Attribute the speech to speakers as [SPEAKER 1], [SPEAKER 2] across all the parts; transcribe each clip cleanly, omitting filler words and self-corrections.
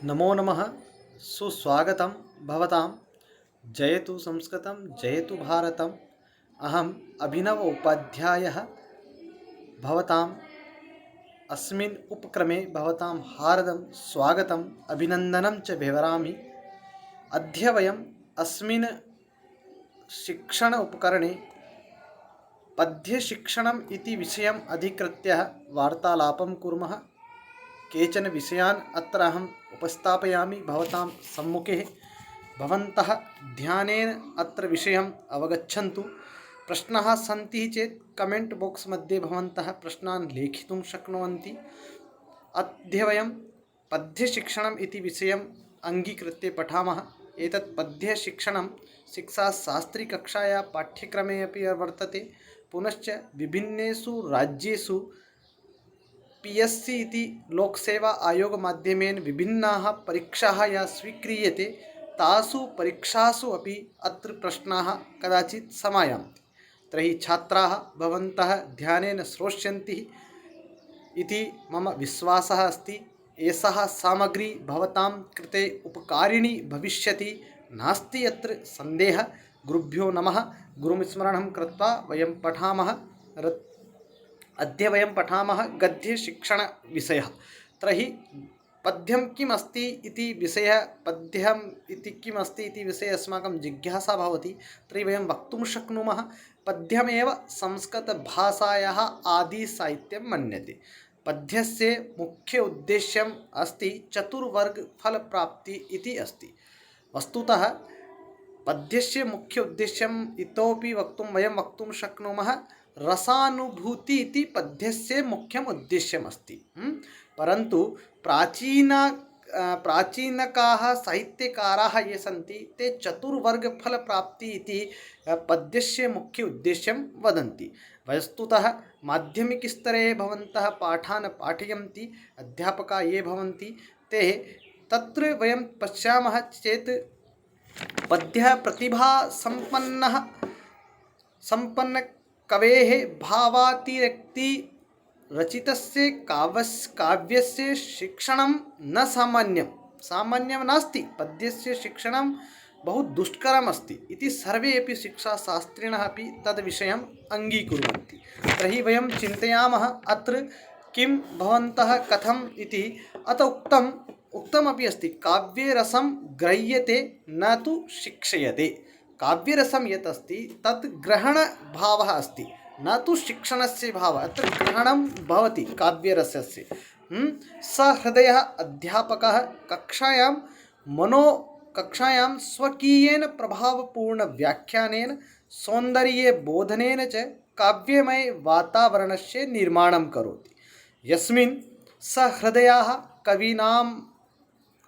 [SPEAKER 1] नमो नमः। सुस्वागतं भवतां। जयतु संस्कृतं जयतु भारतम्। अहम् अभिनव उपाध्यायः भवताम् अस्मिन् उपक्रमे भवतां हार्दं स्वागतम् अभिनन्दनं च विवरामि। अद्य वयम् अस्मिन् शिक्षण उपकरणे पद्यशिक्षणम् इति विषयम् अधिकृत्य वार्तालापं कुर्मः। केचन विषयान् अत्र अहम् उपस्थापयामि भवतां सम्मुखे। भवन्तः ध्यानेन अत्र विषयम् अवगच्छन्तु। प्रश्नाः सन्ति चेत् कमेण्ट् बाक्स् मध्ये भवन्तः प्रश्नान् लेखितुं शक्नुवन्ति। अद्य वयं पद्यशिक्षणम् इति विषयम् अङ्गीकृत्य पठामः। एतत् पद्यशिक्षणं शिक्षाशास्त्रीकक्षायाः पाठ्यक्रमे अपि वर्तते। पुनश्च विभिन्नेषु राज्येषु PSC इति लोकसेवा आयोग माध्यमेन विभिन्नाः परीक्षाः या स्वीक्रियते तासु परीक्षासु अपि अत्र प्रश्नाः कदाचित् समायान्ति। तर्हि छात्राः भवन्तः ध्यानेन श्रोष्यन्ति इति मम विश्वासः अस्ति। एषः सामग्री भवतां कृते उपकारिणी भविष्यति, नास्ति अत्र सन्देहः। गुरुभ्यो नमः। गुरुस्मरणं कृत्वा वयं पठामः। अद्य वयं पठामः गद्यशिक्षणविषयः। तर्हि पद्यं किम् अस्ति इति विषयः, पद्यम् इति किम् अस्ति इति विषये अस्माकं जिज्ञासा भवति। तर्हि वयं वक्तुं शक्नुमः पद्यमेव संस्कृतभाषायाः आदिसाहित्यं मन्यते। पद्यस्य मुख्य उद्देश्यम् अस्ति चतुर्वर्गफलप्राप्ति इति अस्ति। वस्तुतः पद्यस्य मुख्य उद्देश्यम् इतोपि वयं वक्तुं शक्नुमः रसानुभूति इति पद्यस्य मुख्यम् उद्देश्यम् अस्ति। परन्तु प्राचीनकाः साहित्यकाराः ये सन्ति ते चतुर्वर्गफलप्राप्ति इति पद्यस्य मुख्य उद्देश्यं वदन्ति। वस्तुतः माध्यमिकस्तरे भवन्तः पाठान् पाठयन्ति, अध्यापकाः ये भवन्ति ते तत्र वयं पश्यामः चेत् पद्यः सम्पन्न कवेः भावातिरेक्ति रचितस्य काव्यस्य शिक्षणं न सामान्यं नास्ति। पद्यस्य शिक्षणं बहु दुष्करम् अस्ति इति सर्वे अपि शिक्षाशास्त्रिणः अपि तद्विषयम् अङ्गीकुर्वन्ति। तर्हि वयं चिन्तयामः अत्र किं भवन्तः कथम् इति। अत उक्तमपि अस्ति काव्यरसं ग्रह्यते न तु शिक्षयते। काव्यरसं यत् अस्ति तत् ग्रहणभावः अस्ति, न तु शिक्षणस्य भावः। अत्र ग्रहणं भवति काव्यरसस्य। सहृदयः अध्यापकः कक्षायां स्वकीयेन प्रभावपूर्णव्याख्यानेन सौन्दर्यबोधनेन च काव्यमय वातावरणस्य निर्माणं करोति, यस्मिन् सहृदयाः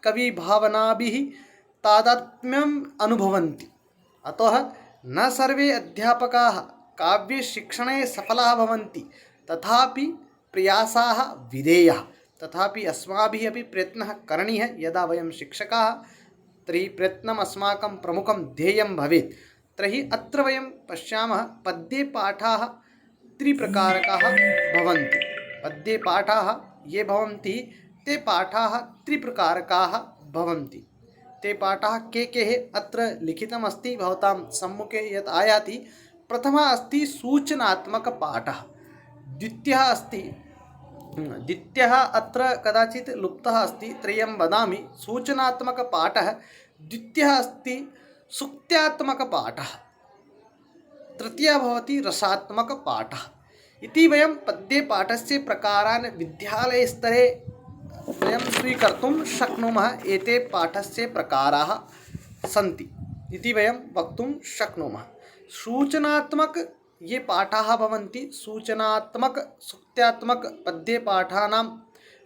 [SPEAKER 1] कविभावनाभिः तादात्म्यम् अनुभवन्ति। अतः न सर्वे अध्यापकाः काव्यशिक्षणे सफलाः भवन्ति, तथापि प्रयासाः विधेयाः। तथापि अस्माभिः अपि प्रयत्नः करणीयः। यदा वयं शिक्षकाः तर्हि प्रयत्नम् अस्माकं प्रमुखं ध्येयं भवेत्। तर्हि अत्र वयं पश्यामः पद्ये पाठाः त्रिप्रकारकाः भवन्ति। पद्ये पाठाः ये भवन्ति ते पाठाः त्रिप्रकारकाः भवन्ति। ते पाठाः के अत्र लिखितमस्ति भवतां सम्मुखे यत् आयाति। प्रथमः अस्ति सूचनात्मकपाठः। द्वितीयः अत्र कदाचित् लुप्तः अस्ति, त्रयं वदामि। सूचनात्मकपाठः, द्वितीयः अस्ति सूक्त्यात्मकपाठः, तृतीयः भवति रसात्मकपाठः इति। वयं पद्यपाठस्य प्रकारान् विद्यालयस्तरे वयं स्वीकर्तुं शक्नुमः। एते पाठस्य प्रकाराः सन्ति इति वयं वक्तुं शक्नुमः। सूचनात्मक ये पाठाः भवन्ति, सूचनात्मक सूक्त्यात्मक पद्यपाठानां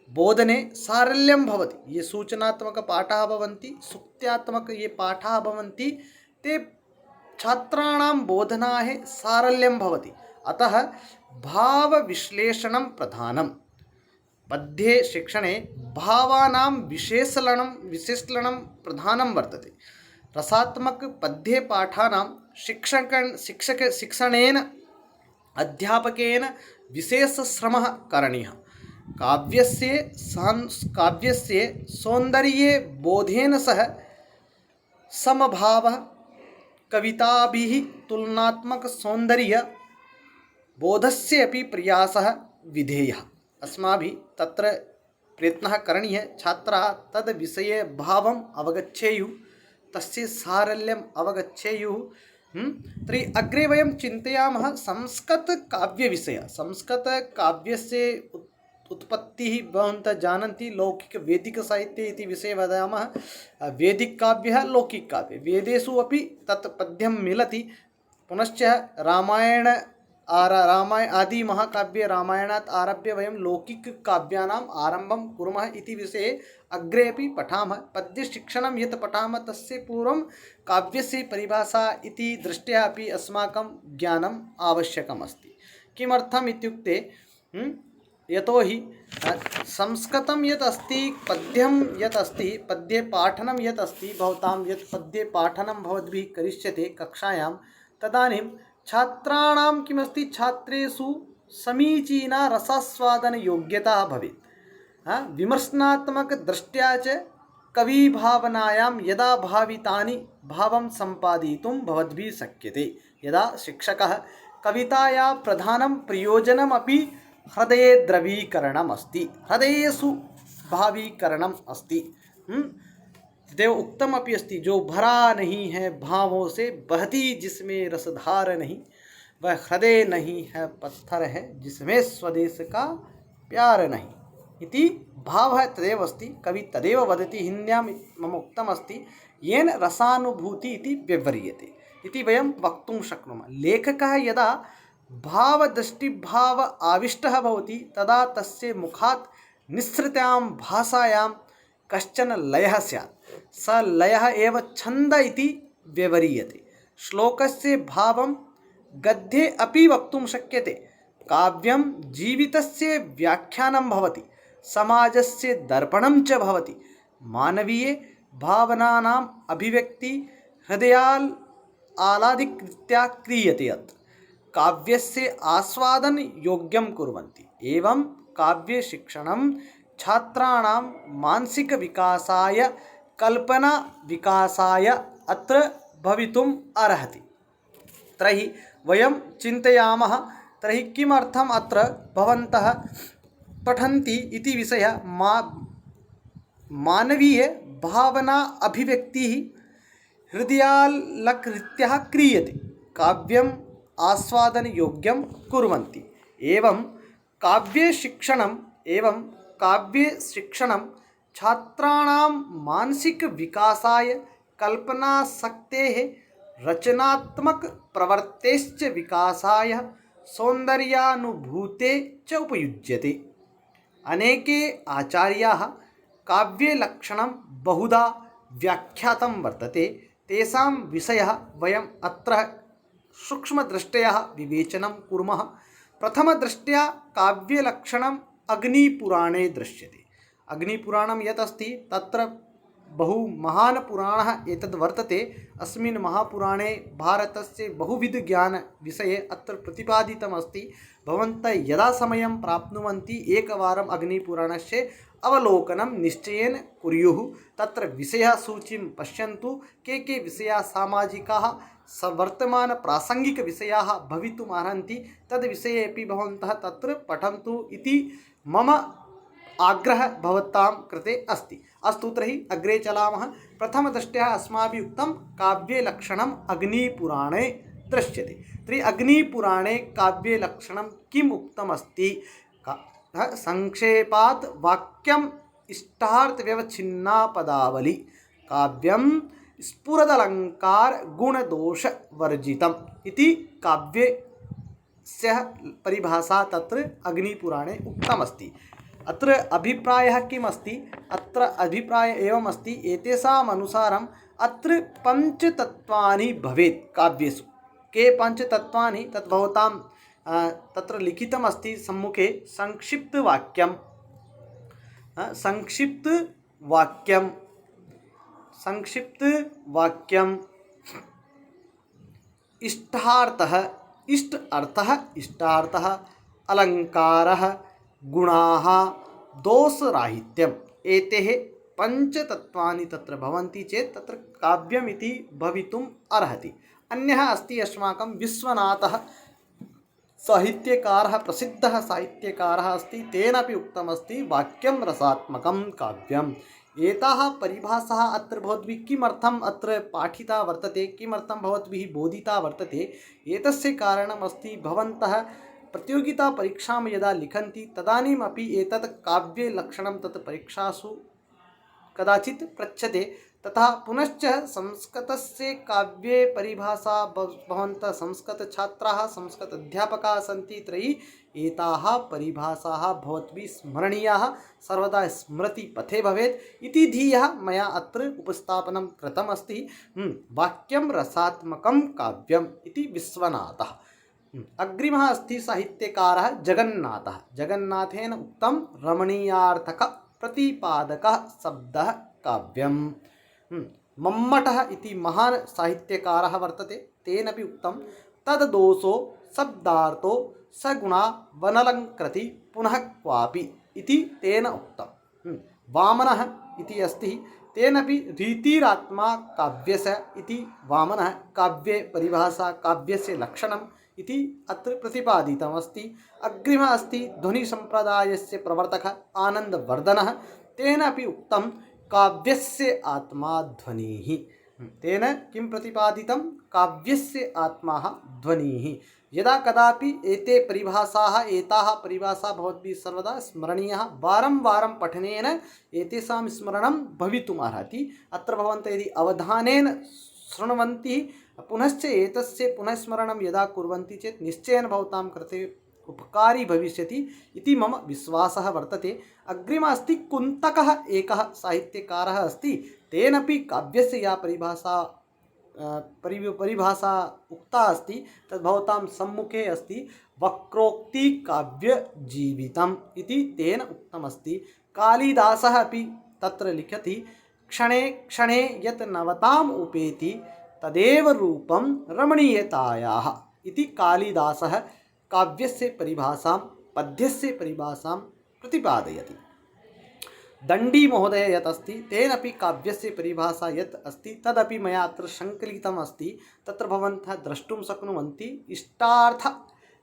[SPEAKER 1] बोधने सारल्यं भवति। ये सूचनात्मकपाठाः भवन्ति, सूक्त्यात्मक ये पाठाः भवन्ति ते छात्राणां बोधनाय सारल्यं भवति। अतः भावविश्लेषणं प्रधानम्। पद्ये शिक्षणे भावानां विश्लेषणं प्रधानं वर्तते। रसात्मक पद्ये पाठानां शिक्षणेन अध्यापकेन विशेषश्रमः करणीयः। काव्यस्य सौन्दर्ये बोधेन सह समभावः कविताभिः तुलनात्मक सौन्दर्य बोधस्य अपि प्रयासः विधेयः। अस्माभिः तत्र प्रयत्नः करणीयः। छात्राः तद् विषये भावम् अवगच्छेयुः, तस्य सारल्यम् अवगच्छेयुः। तर्हि अग्रे वयं चिन्तयामः संस्कृतकाव्यविषयः। संस्कृतकाव्यस्य उत्पत्तिः भवन्तः जानन्ति, लौकिकवैदिकसाहित्ये इति विषये वदामः। वैदिककाव्यः लौकिककाव्यः, वेदेषु अपि तत् पद्यं मिलति। पुनश्च रामायण आदि महाकाव्ये रामायणात् आरभ्य वयं लौकिककाव्यानाम् आरम्भं कुर्मः इति विषये अग्रे अपि पठामः। पद्यशिक्षणं यत् पठामः तस्य पूर्वं काव्यस्य परिभाषा इति दृष्ट्या अपि अस्माकं ज्ञानम् आवश्यकम् अस्ति। किमर्थम् इत्युक्ते यतोहि संस्कृतं यत् अस्ति, पद्यं यत् अस्ति, पद्ये पाठनं यत् अस्ति, भवतां यत् पद्ये पाठनं भवद्भिः करिष्यते कक्षायां, तदानीं छात्राणां किमस्ति, छात्रेषु समीचीना रसास्वादनयोग्यता भवेत्। विमर्शनात्मकदृष्ट्या च कविभावनायां यदा भावितानि भावं सम्पादयितुं भवद्भिः शक्यते। यदा शिक्षकः कवितायाः प्रधानं प्रयोजनमपि हृदये द्रवीकरणम् अस्ति, हृदयेषु भावीकरणम् अस्ति। देव उक्तम अपि अस्ति, जो भरा नहीं है भावों से, बहती जिसमें रसधार नहीं, वह हृदय नहीं है पत्थर है, जिसमें स्वदेश का प्यार नहीं इति भावः तदेव अस्ति। कवि तदेव वदति, हिन्द्यां मम उक्तम् अस्ति, येन रसानुभूति इति व्यवह्रियते इति वयं वक्तुं शक्नुमः। लेखकः यदा भावदृष्टिभाव आविष्टः भवति तदा तस्य मुखात् निःसृतायां भाषायां कश्चन लयः स्यात्। स लयः एव छन्द इति व्यवह्रियते। श्लोकस्य भावं गद्ये अपि वक्तुं शक्यते। काव्यं जीवितस्य व्याख्यानं भवति, समाजस्य दर्पणं च भवति। मानवीय भावनानाम् अभिव्यक्ति हृदयाल् आह्लादिकृत्या क्रियते। यत् काव्यस्य आस्वादन योग्यं कुर्वन्ति। एवं काव्य शिक्षणं छात्राणां मानसिक विकासाय, कल्पना विकासाय अत्र भवितुम् अर्हति। तर्हि वयं चिन्तयामः, तर्हि किमर्थम् अत्र भवन्तः पठन्ति इति विषयः। मानवीय भावना अभिव्यक्तिः हृदयालकृत्या क्रियते, काव्यम् आस्वादन योग्यं कुर्वन्ति। एवं काव्य शिक्षणं छात्राणां मानसिक विकासाय, कल्पनाशक्तेः, रचनात्मक प्रवृत्तेश्च विकासाय, सौन्दर्यानुभूते च उपयुज्यते। अनेके आचार्याः काव्यलक्षणं बहुधा व्याख्यातं वर्तते। तेषां विषयः वयम् अत्र सूक्ष्मदृष्ट्या विवेचनं कुर्मः। प्रथमदृष्ट्या काव्यलक्षणम् अग्निपुराणे दृश्यते। अग्निपुराणं यत् अस्ति तत्र बहु महान् पुराणः एतद् वर्तते। अस्मिन् महापुराणे भारतस्य बहुविधज्ञानविषये अत्र प्रतिपादितमस्ति। भवन्तः यदा समयं प्राप्नुवन्ति एकवारम् अग्निपुराणस्य अवलोकनं निश्चयेन कुर्युः। तत्र विषयसूचीं पश्यन्तु, के विषयाः सामाजिकाः वर्तमानप्रासङ्गिकविषयाः भवितुम् अर्हन्ति, तद्विषये अपि भवन्तः तत्र पठन्तु इति मम आग्रहः भवतां कृते अस्ति। अस्तु, तर्हि अग्रे चलामः। प्रथमदृष्ट्या अस्माभिः उक्तं काव्यलक्षणम् अग्निपुराणे दृश्यते। तर्हि अग्निपुराणे काव्यलक्षणं किम् उक्तमस्ति? संक्षेपात् वाक्यम् इष्टार्थव्यवच्छिन्ना पदावली, काव्यं स्फुरदलङ्कार गुणदोषवर्जितम् इति काव्यस्य परिभाषा तत्र अग्निपुराणे उक्तमस्ति। अत्र अभिप्रायः किम् अस्ति? अत्र अभिप्रायः एवम् अस्ति, एतेषाम् अनुसारम् अत्र पञ्चतत्त्वानि भवेत् काव्येषु। के पञ्चतत्त्वानि? तत् भवतां तत्र लिखितमस्ति सम्मुखे। संक्षिप्तवाक्यं, इष्टार्थः, अलङ्कारः, गुणाः, दोषराहित्यम् एतेः पञ्चतत्त्वानि तत्र भवन्ति चेत् तत्र काव्यमिति भवितुम् अर्हति। अन्यः अस्ति अस्माकं विश्वनाथः साहित्यकारः, प्रसिद्धः साहित्यकारः अस्ति। तेनापि उक्तमस्ति वाक्यं रसात्मकं काव्यम्। एताः परिभाषाः अत्र भवद्भिः किमर्थम् अत्र पाठिता वर्तते, किमर्थं भवद्भिः बोधिता वर्तते, एतस्य कारणमस्ति भवन्तः प्रतियोगितापरीक्षां यदा लिखन्ति तदानीमपि एतत् काव्यलक्षणं तत् परीक्षासु कदाचित् पृच्छते। तथा पुनश्च संस्कृतस्य काव्ये परिभाषा भवन्तः संस्कृतछात्राः, संस्कृत अध्यापकाः सन्ति तर्हि एताः परिभाषाः भवद्भिः स्मरणीयाः, सर्वदा स्मृतिपथे भवेत् इति धिया मया अत्र उपस्थापनं कृतमस्ति। वाक्यं रसात्मकं काव्यम् इति विश्वनाथः। अग्रिमः अस्ति साहित्यकारः जगन्नाथः। जगन्नाथेन उक्तं रमणीयार्थक प्रतिपादकः शब्दः काव्यम्। मम्मटः इति महान् साहित्यकारः वर्तते। तेनपि उक्तं तद्दोषो शब्दार्थो सगुणा वनलङ्कृति पुनः क्वापि इति तेन उक्तं। वामनः इति अस्ति। तेनपि रीतिरात्मा काव्यस्य इति वामनः काव्ये परिभाषा काव्यस्य लक्षणम् इति अत्र प्रतिपादितमस्ति। अग्रिमः अस्ति ध्वनिसम्प्रदायस्य प्रवर्तकः आनन्दवर्धनः। तेनापि उक्तं काव्यस्य आत्मा ध्वनिः। तेन किं प्रतिपादितं? काव्यस्य आत्मा ध्वनिः। यदा कदापि एताः परिभाषाः भवद्भिः सर्वदा स्मरणीयाः। वारं वारं पठनेन एतेषां स्मरणं भवितुम् अर्हति। अत्र भवन्तः यदि अवधानेन शृण्वन्ति पुनश्च एतस्य पुनस्मरणं यदा कुर्वन्ति चेत् निश्चयेन भवतां कृते उपकारी भविष्यति इति मम विश्वासः वर्तते। अग्रिमः अस्ति कुन्तकः, एकः साहित्यकारः अस्ति। तेनपि काव्यस्य या परिभाषा उक्ता अस्ति तद् भवतां सम्मुखे अस्ति। वक्रोक्ति काव्यजीवितम् इति तेन उक्तमस्ति। कालिदासः अपि तत्र लिखति क्षणे क्षणे यत् नवताम् उपेति तदेव रूपं रमणीयतायाः इति कालिदासः काव्यस्य परिभाषां, पद्यस्य परिभाषां प्रतिपादयति। दण्डी महोदयः यत् अस्ति तेनपि काव्यस्य परिभाषा यत् अस्ति तदपि मया अत्र सङ्कलितम् अस्ति। तत्र भवन्तः द्रष्टुं शक्नुवन्ति। इष्टार्थ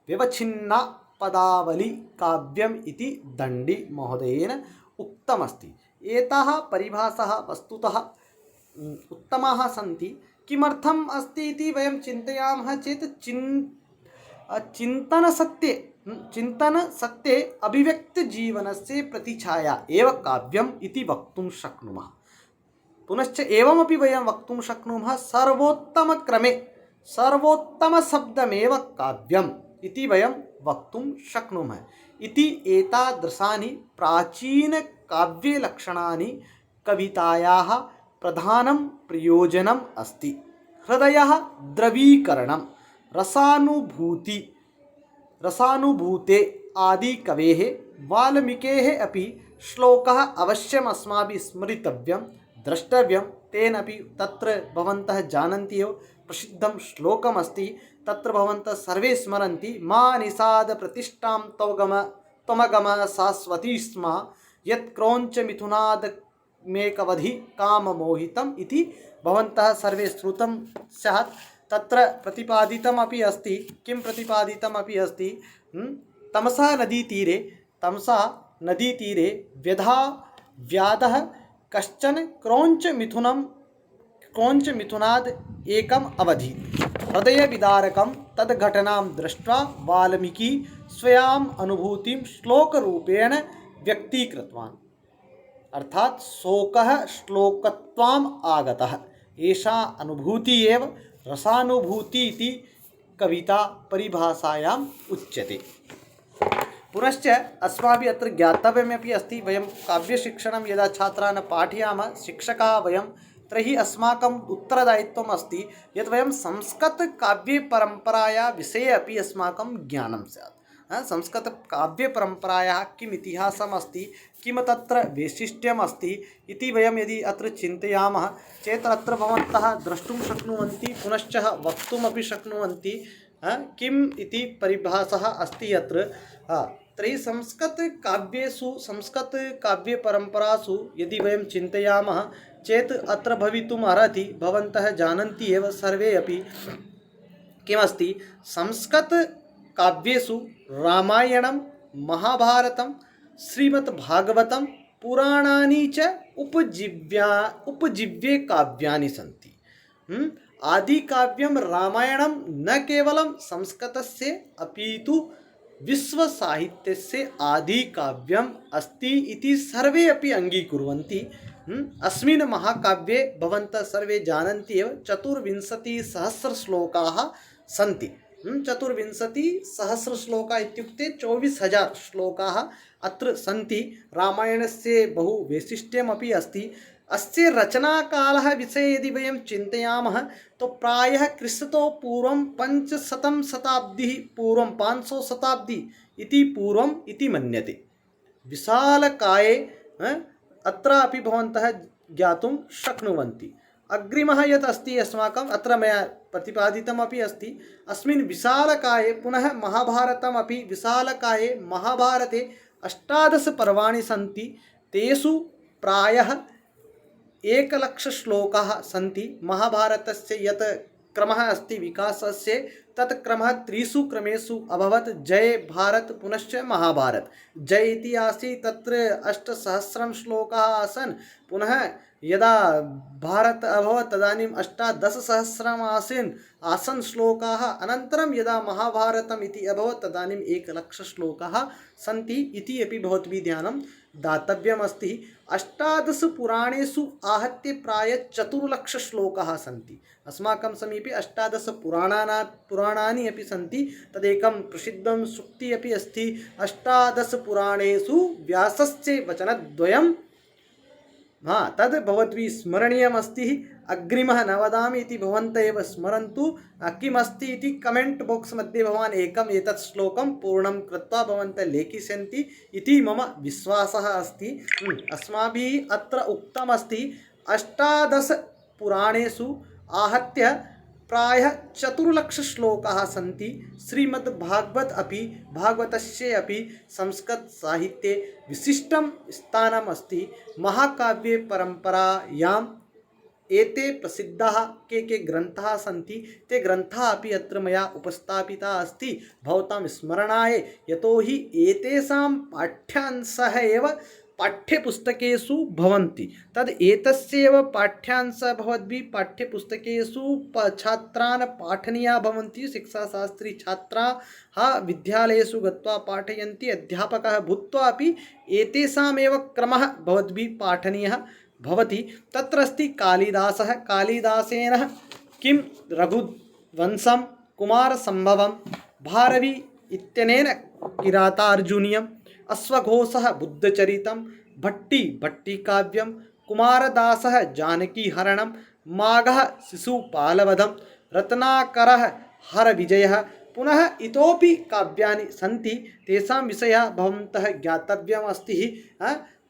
[SPEAKER 1] व्यवच्छिन्ना पदावली काव्यम् इति दण्डी महोदयेन उक्तमस्ति। एताः परिभाषाः वस्तुतः उत्तमाः सन्ति। किमर्थम् अस्ति इति वयं चिन्तयामः चेत् चिन्तनसत्ये अभिव्यक्तजीवनस्य प्रतिछाया एव काव्यम् इति वक्तुं शक्नुमः। पुनश्च एवमपि वयं वक्तुं शक्नुमः सर्वोत्तमक्रमे सर्वोत्तमशब्दमेव काव्यम् इति वयं वक्तुं शक्नुमः इति। एतादृशानि प्राचीनकाव्यलक्षणानि कवितायाः प्रधानं प्रयोजनम् अस्ति। हृदयः द्रवीकरणं रसानुभूते आदि कवेः वाल्मीकेः अपि श्लोकः अवश्यम् अस्माभिः स्मरितव्यं, द्रष्टव्यं। तेनपि तत्र भवन्तः जानन्ति एव प्रसिद्धं श्लोकमस्ति। तत्र भवन्तः सर्वे स्मरन्ति मा निषाद प्रतिष्ठां त्वमगम शाश्वती स्म यत् क्रौञ्च मिथुनाद मेकवधि काममोहितम् इति भवन्तः सर्वे श्रुतं स्यात्। तत्र प्रतिपादितमपि अस्ति। किं प्रतिपादितमपि अस्ति? तमसा नदीतीरे व्यधा व्याधः कश्चन क्रौञ्चमिथुनाद् एकम् अवधीत्। हृदयविदारकं तद्घटनां दृष्ट्वा वाल्मीकि स्वयाम् अनुभूतिं श्लोकरूपेण व्यक्तीकृतवान्। अर्थात शोकः श्लोकत्वाम् आगतः। एषा अनुभूति एव रसानुभूति इति कविता परिभाषायाम् उच्यते। पुनश्च अस्माभिः अत्र ज्ञातव्यमपि अस्ति। वयं काव्यशिक्षणं यदा छात्रान् पाठयामः, शिक्षकाः वयं, तर्हि अस्माकम् उत्तरदायित्वम् अस्ति यत् वयं संस्कृतकाव्यपरम्परायाः विषये अपि अस्माकं ज्ञानं स्यात्। संस्कृतकाव्यपरम्परायाः किम् इतिहासम् अस्ति, किं तत्र वैशिष्ट्यम् अस्ति इति वयं यदि अत्र चिन्तयामः चेत् अत्र भवन्तः द्रष्टुं शक्नुवन्ति, पुनश्च वक्तुमपि शक्नुवन्ति किम् इति परिभाषा अस्ति अत्र। तर्हि संस्कृतकाव्येषु संस्कृतकाव्यपरम्परासु यदि वयं चिन्तयामः चेत् अत्र भवितुम् अर्हति, भवन्तः जानन्ति एव सर्वे अपि, किमस्ति संस्कृतकाव्येषु रामायणं, महाभारतं, श्रीमद्भागवतं, पुराणानि च उपजीव्ये काव्यानि सन्ति। आदिकाव्यं रामायणं न केवलं संस्कृतस्य अपितु विश्वसाहित्यस्य आदिकाव्यम् अस्ति इति सर्वे अपि अङ्गीकुर्वन्ति। अस्मिन् महाकाव्ये भवन्तः सर्वे जानन्ति एव 24,000 सन्ति। 24,000 इत्युक्ते 24,000 श्लोकाः अत्र सन्ति। रामायणस्य बहु वैशिष्ट्यमपि अस्ति। अस्य रचनाकालः विषये यदि वयं चिन्तयामः तो प्रायः क्रिस्ततः पूर्वं 500 शताब्दिः पूर्वं 500 शताब्दी इति पूर्वम् इति मन्यते। विशालकाये अत्रापि भवन्तः ज्ञातुं शक्नुवन्ति। अग्रिमः यत् अस्ति अस्माकम् अत्र मया प्रतिपादितमपि अस्ति। अस्मिन् विशालकाये पुनः महाभारतमपि विशालकाये महाभारते 18 पर्वाणि सन्ति। तेषु प्रायः 1,00,000 श्लोकाः सन्ति। महाभारतस्य यत् क्रमः अस्ति विकासस्य तत् क्रमः 3 क्रमेषु अभवत्। जय भारत पुनश्च महाभारत। जय इति आसीत् तत्र 8,000 श्लोकाः आसन्। पुनः यदा भारत अभवत् तदानीम् 18,000 आसन् श्लोकाः। अनन्तरं यदा महाभारतम् इति अभवत् तदानीम् 1,00,000 श्लोकाः सन्ति इति अपि भवद्भिः ध्यानं दातव्यमस्ति। 18 पुराणेषु आहत्य प्रायः 4,00,000 श्लोकाः सन्ति। अस्माकं समीपे 18 पुराणानि अपि सन्ति। तदेकं प्रसिद्धं सूक्तिः अपि अस्ति। 18 पुराणेषु व्यासस्य वचनद्वयं तद् भवद्भिः स्मरणीयमस्ति। अग्रिमः न वदामि इति भवन्तः एव स्मरन्तु। किमस्ति इति कमेण्ट् बाक्स् मध्ये भवान् एकम् एतत् श्लोकं पूर्णं कृत्वा भवन्तः लेखिष्यन्ति इति मम विश्वासः अस्ति। अस्माभिः अत्र उक्तमस्ति 18 पुराणेषु आहत्य प्रायः 4,00,000 श्लोकाः सन्ति। श्रीमद्भागवत अपि भागवतस्य अपि संस्कृतसाहित्ये विशिष्टं स्थानम् अस्ति। महाकाव्ये परम्परायाम् एते प्रसिद्धाः के ग्रन्थाः सन्ति ते ग्रन्थाः अपि अत्र मया उपस्थापिताः अस्ति भवतां स्मरणाय। यतोहि एतेषां पाठ्यांशः एव पाठ्यपुस्तकेषु भवन्ति। तद् एतस्यैव पाठ्यांशः भवद्भिः पाठ्यपुस्तकेषु छात्रान् पाठनीयाः भवन्ति। शिक्षाशास्त्री छात्राः विद्यालयेषु गत्वा पाठयन्ति। अध्यापकः भूत्वा अपि एतेषामेव क्रमः भवद्भिः पाठनीयः भवति। तत्र अस्ति कालिदासः। कालिदासेन किं रघुवंशं, कुमारसम्भवं, भारवी इत्यनेन किरातार्जुनीयम्, अश्वघोषः बुद्धचरितं, भट्टी भट्टिकाव्यं, कुमारदासः जानकीहरणं, माघः शिशुपालवधं, रत्नाकरः हरविजयः, पुनः इतोपि काव्यानि सन्ति। तेषां विषयः भवन्तः ज्ञातव्यमस्ति।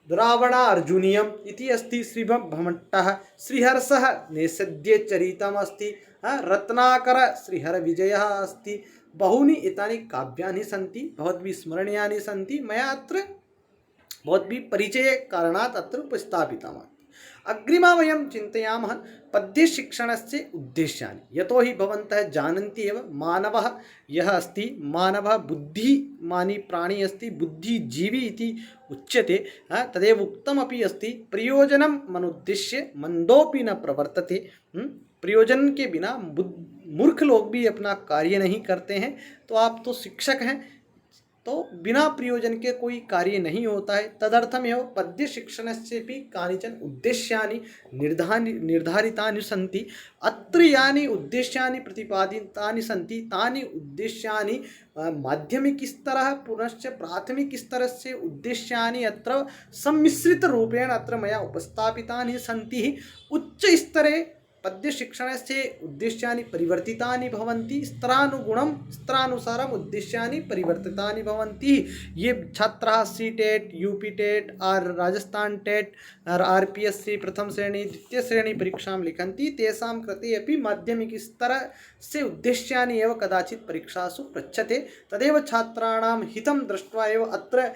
[SPEAKER 1] रावणार्जुनीयम् इति अस्ति श्रीभट्टः, श्रीहर्षः नैषधीयचरितम् अस्ति, रत्नाकर श्रीहरविजयः अस्ति। बहूनि एतानि काव्यानि सन्ति भवद्भिः स्मरणीयानि सन्ति। मया अत्र भवद्भिः परिचयकारणात् अत्र उपस्थापितम्। अग्रिमः वयं चिन्तयामः पद्यशिक्षणस्य उद्देश्यानि। यतोहि भवन्तः जानन्ति एव मानवः यः अस्ति, मानवः बुद्धिमानी प्राणी अस्ति, बुद्धिजीवी इति उच्यते। तदेव उक्तमपि अस्ति प्रयोजनं मनुद्देश्य मंदोपि न प्रवर्तते। प्रयोजन के बिना मूर्ख लोग भी अपना कार्य नहीं करते हैं। तो आप तो शिक्षक हैं, तो बिना प्रयोजन के कोई कार्य नहीं होता है। तदर्थमेव पद्य शिक्षणस्यपि कानिचन उद्देश्यानि निर्धारितानि सन्ति। अत्र यानि उद्देश्यानि प्रतिपादितानि सन्ति तानि उद्देश्यानि माध्यमिकस्तरः पुनश्च प्राथमिकस्तरस्य उद्देश्यानि अत्र सम्मिश्रितरूपेण अत्र मया उपस्थापितानि सन्ति। उच्चस्तरे पद्यशिक्षणस्य उद्देश्यानि परिवर्तितानि भवन्ति, स्तरानुगुणं स्तरानुसारम् उद्देश्यानि परिवर्तितानि भवन्ति। ये छात्राः सी टेट, यूपी टेट और राजस्थान टेट और आरपीएससी प्रथम श्रेणी द्वितीय श्रेणी परीक्षां लिखन्ति, तेषां कृते अपि माध्यमिकस्तरस्य उद्देश्यानि एव कदाचित् परीक्षासु पृच्छ्यते। तदेव छात्राणां हितं दृष्ट्वा एव अत्र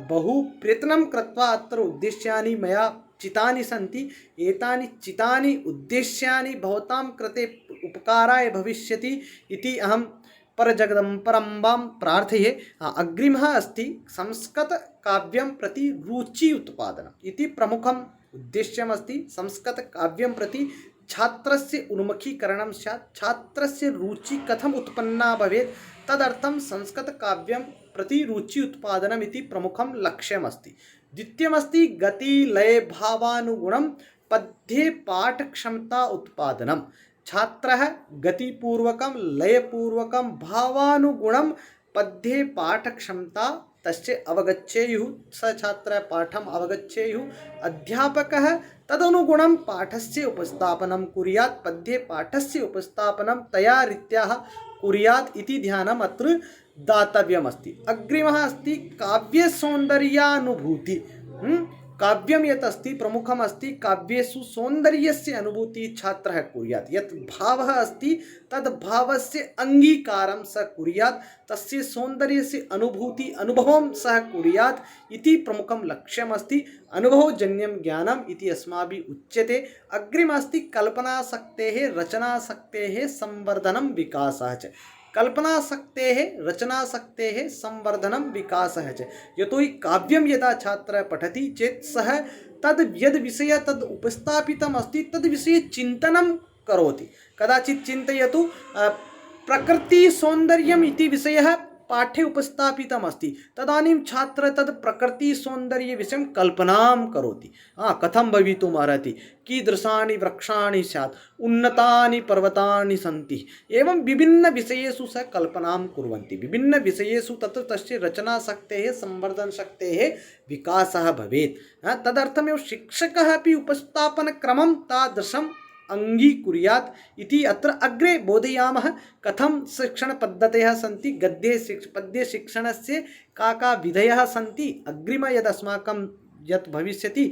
[SPEAKER 1] बहु प्रयत्नं कृत्वा अत्र उद्देश्यानि मया चितानि सन्ति। एतानि चितानि उद्देश्यानि भवतां कृते उपकाराय भविष्यति इति अहं परजगदम्बरम्बां प्रार्थये। अग्रिमः अस्ति संस्कृतकाव्यं प्रति रुचि उत्पादनम् इति प्रमुखम् उद्देश्यमस्ति। संस्कृतकाव्यं प्रति छात्रस्य उन्मुखीकरणं स्यात्, छात्रस्य रुचिः कथम् उत्पन्ना भवेत्, तदर्थं संस्कृतकाव्यं प्रति रुचि उत्पादनम् इति प्रमुखं लक्ष्यमस्ति। द्वितीयमस्ति गति लय भावानुगुणं पद्ये पाठक्षमता उत्पादनम्। छात्रः गतिपूर्वकं लयपूर्वकं भावानुगुणं पद्ये पाठक्षमता तस्य अवगच्छेयुः, स छात्रः पाठम् अवगच्छेयुः, अध्यापकः तदनुगुणं पाठस्य उपस्थापनं कुर्यात्, पद्ये पाठस्य उपस्थापनं तया रीत्या कुर्यात् इति ध्यानम् अत्र दातव्यमस्ति। अग्रिमः अस्ति काव्यसौन्दर्यानुभूति। काव्यं यत् अस्ति प्रमुखम् अस्ति, काव्येषु सौन्दर्यस्य अनुभूतिः छात्रः कुर्यात्, यत् भावः अस्ति तद् भावस्य अङ्गीकारं सः कुर्यात्, तस्य सौन्दर्यस्य अनुभवं सः कुर्यात् इति प्रमुखं लक्ष्यमस्ति। अनुभवजन्यं ज्ञानम् इति अस्माभिः उच्यते। अग्रिमः अस्ति कल्पनाशक्तेः रचनाशक्तेः संवर्धनं विकासः च। कल्पनाशक्तेः रचनाशक्तेः संवर्धनं विकासः च। यतोहि काव्यं यदा छात्रः पठति चेत् सः तद् यद् विषयः तद् उपस्थापितम् अस्ति तद् विषये चिन्तनं करोति। कदाचित् चिन्तयतु प्रकृतिसौन्दर्यम् इति विषयः पाठ्ये उपस्थापितम् अस्ति, तदानीं छात्रः तद् प्रकृतिसौन्दर्यविषयं कल्पनां करोति। कथं भवितुम् अर्हति, कीदृशानि वृक्षाणि स्यात्, उन्नतानि पर्वतानि सन्ति, एवं विभिन्नविषयेषु सः कल्पनां कुर्वन्ति। विभिन्नविषयेषु तत्र तस्य रचनाशक्तेः संवर्धनशक्तेः विकासः भवेत्। तदर्थमेव शिक्षकः अपि उपस्थापनक्रमं तादृशम् अङ्गीकुर्यात् इति अत्र अग्रे बोधयामः। कथं शिक्षणपद्धतयः सन्ति, पद्यशिक्षणस्य का विधयः सन्ति, अग्रिम यदस्माकं यत् भविष्यति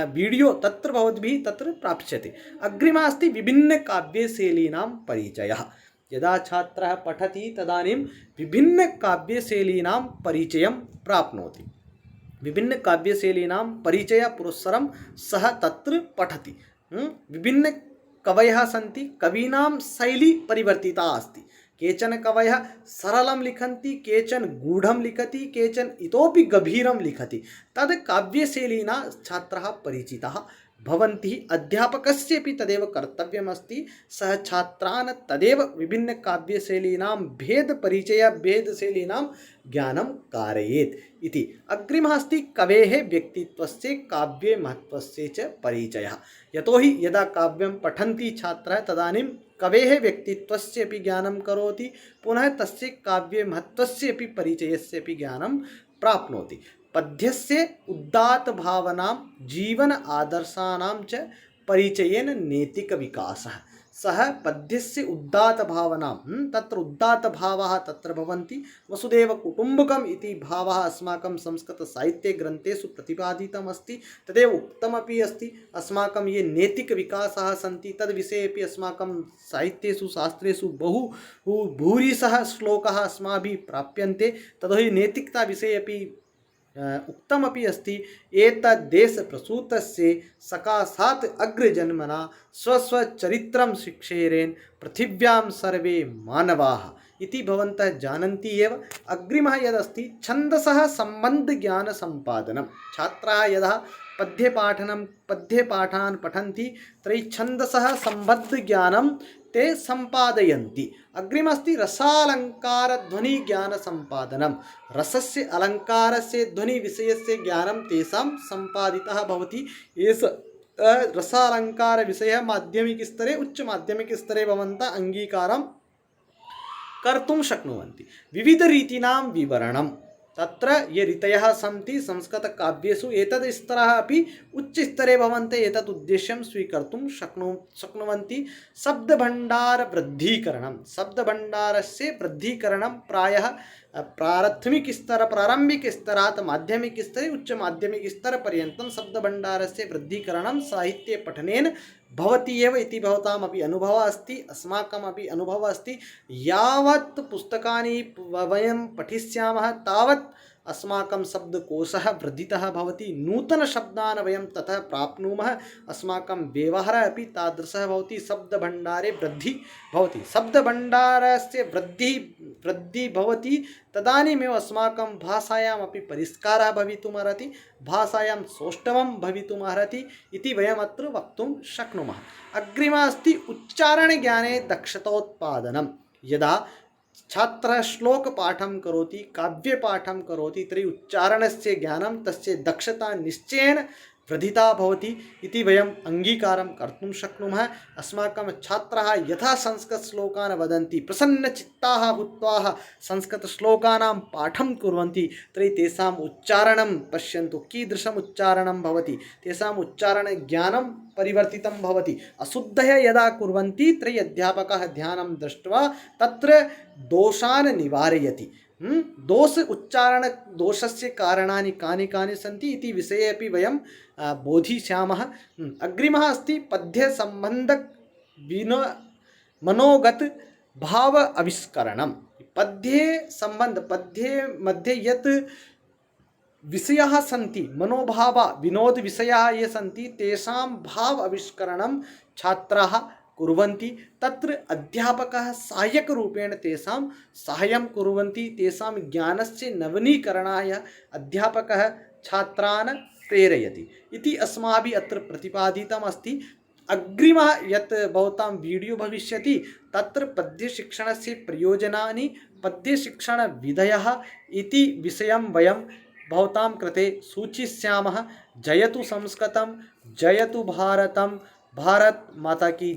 [SPEAKER 1] वीडियो तत्र भवद्भिः तत्र प्राप्स्यते। अग्रिमः अस्ति विभिन्नकाव्यशैलीनां परिचयः। यदा छात्रः पठति तदानीं विभिन्नकाव्यशैलीनां परिचयं प्राप्नोति। विभिन्नकाव्यशैलीनां परिचयपुरस्सरं सः तत्र पठति। विभिन्न कवयः सन्ति, कवीनां शैली परिवर्तिता अस्ति। केचन कवयः सरलं लिखन्ति, केचन गूढं लिखति, केचन इतोपि गभीरं लिखति। तद् काव्यशैलीना छात्राः परिचिताः भवन्ति। अध्यापकस्यपि तदेव कर्तव्यमस्ति, सः छात्रान् तदेव विभिन्नकाव्यशैलीनां भेदशैलीनां ज्ञानं कारयेत् इति। अग्रिमः अस्ति कवेः व्यक्तित्वस्य काव्ये महत्त्वस्य च परिचयः। यतोहि यदा काव्यं पठन्ति छात्रः तदानीं कवेः व्यक्तित्वस्य अपि ज्ञानं करोति, पुनः तस्य काव्ये महत्त्वस्य अपि परिचयस्य अपि ज्ञानं प्राप्नोति। पद्यस्य उदात्तभावनां जीवन आदर्शानां च परिचयेन नैतिकविकासः। सः पद्यस्य उदात्तभावनां तत्र उदात्तभावाः तत्र भवन्ति। वसुधैवकुटुम्बकम् इति भावः अस्माकं संस्कृतसाहित्यग्रन्थेषु प्रतिपादितमस्ति, तदेव उक्तमपि अस्ति। अस्माकं ये नैतिकविकासाः सन्ति तद्विषये अपि अस्माकं साहित्येषु शास्त्रेषु भूरिशः श्लोकाः अस्माभिः प्राप्यन्ते। तदहि नैतिकताविषये अपि उक्तमपि अस्ति। एतद्देशप्रसूतस्य सकाशात् अग्रजन्मना स्वस्वचरित्रं शिक्षेरेन् पृथिव्यां सर्वे मानवाः इति भवन्तः जानन्ति एव। अग्रिमः यदस्ति छन्दसः सम्बन्धज्ञानसम्पादनं। छात्राः यदा पद्यपाठान् पठन्ति तर्हि छन्दसः सम्बन्धज्ञानं ते सम्पादयन्ति। अग्रिमस्ति रसालङ्कारध्वनिज्ञानसम्पादनं। रसस्य अलङ्कारस्य ध्वनिविषयस्य ज्ञानं तेषां सम्पादितः भवति। एष रसालङ्कारविषयः माध्यमिकस्तरे उच्चमाध्यमिकस्तरे भवन्तः अङ्गीकारं कर्तुं शक्नुवन्ति। विविधरीतीनां विवरणं। तत्र ये रीतयः सन्ति संस्कृतकाव्येषु एतद् स्तरः अपि उच्चस्तरे भवन्ति एतत् उद्देश्यं स्वीकर्तुं शक्नुवन्ति शब्दभण्डारवृद्धिकरणं शब्दभण्डारस्य वृद्धिकरणं प्रायः प्रारम्भिकस्तरात् माध्यमिकस्तरे उच्चमाध्यमिकस्तरपर्यन्तं शब्दभण्डारस्य वृद्धिकरणं साहित्यपठनेन भवति एव इति भवतामपि अनुभवः अस्ति अस्माकमपि अनुभवः अस्ति यावत् पुस्तकानि वयं पठिष्यामः तावत् अस्माकं शब्दकोशः वर्धितः भवति नूतनशब्दान् वयं ततः प्राप्नुमः अस्माकं व्यवहारः अपि तादृशः भवति शब्दभण्डारे वृद्धिः भवति शब्दभण्डारस्य वृद्धिः भवति तदानीमेव अस्माकं भाषायामपि परिष्कारः भवितुमर्हति भाषायां सौष्ठवं भवितुमर्हति इति वयमत्र वक्तुं शक्नुमः। अग्रिमः अस्ति उच्चारणज्ञाने दक्षतोत्पादनं यदा छात्रः श्लोकपाठं करोति काव्यपाठं करोति तर्हि उच्चारणस्य ज्ञानं तस्य दक्षता निश्चयेन वर्धिता भवति इति वयम् अङ्गीकारं कर्तुं शक्नुमः। अस्माकं छात्राः यथा संस्कृतश्लोकान् वदन्ति प्रसन्नचित्ताः भूत्वा संस्कृतश्लोकानां पाठं कुर्वन्ति तर्हि तेषाम् उच्चारणं पश्यन्तु कीदृशम् उच्चारणं भवति तेषाम् उच्चारणज्ञानं परिवर्तितं भवति अशुद्धः यदा कुर्वन्ति तर्हि अध्यापकः ध्यानं दृष्ट्वा तत्र दोषान् निवारयति उच्चारण दोषस्य कारणानि कानि सन्ति इति विषये अपि वयं बोधिष्यामः। अग्रिमः अस्ति पद्यसम्बन्ध मनोगत भाव आविष्करणं पद्ये मध्ये यत् विषयाः सन्ति मनोभाव विनोद विषयाः ये सन्ति तेषां भाव आविष्करणं छात्राः कुर्वन्ति तत्र अध्यापकः सहायकरूपेण तेषां साहाय्यं कुर्वन्ति तेषां ज्ञानस्य नवीनीकरणाय अध्यापकः छात्रान् प्रेरयति इति अस्माभिः अत्र प्रतिपादितम् अस्ति। अग्रिमः यत् भवतां वीडियो भविष्यति तत्र पद्यशिक्षणस्य प्रयोजनानि पद्यशिक्षणविधयः इति विषयं वयं भवतां कृते सूचयिष्यामः। जयतु संस्कृतं जयतु भारतं भारत माता की।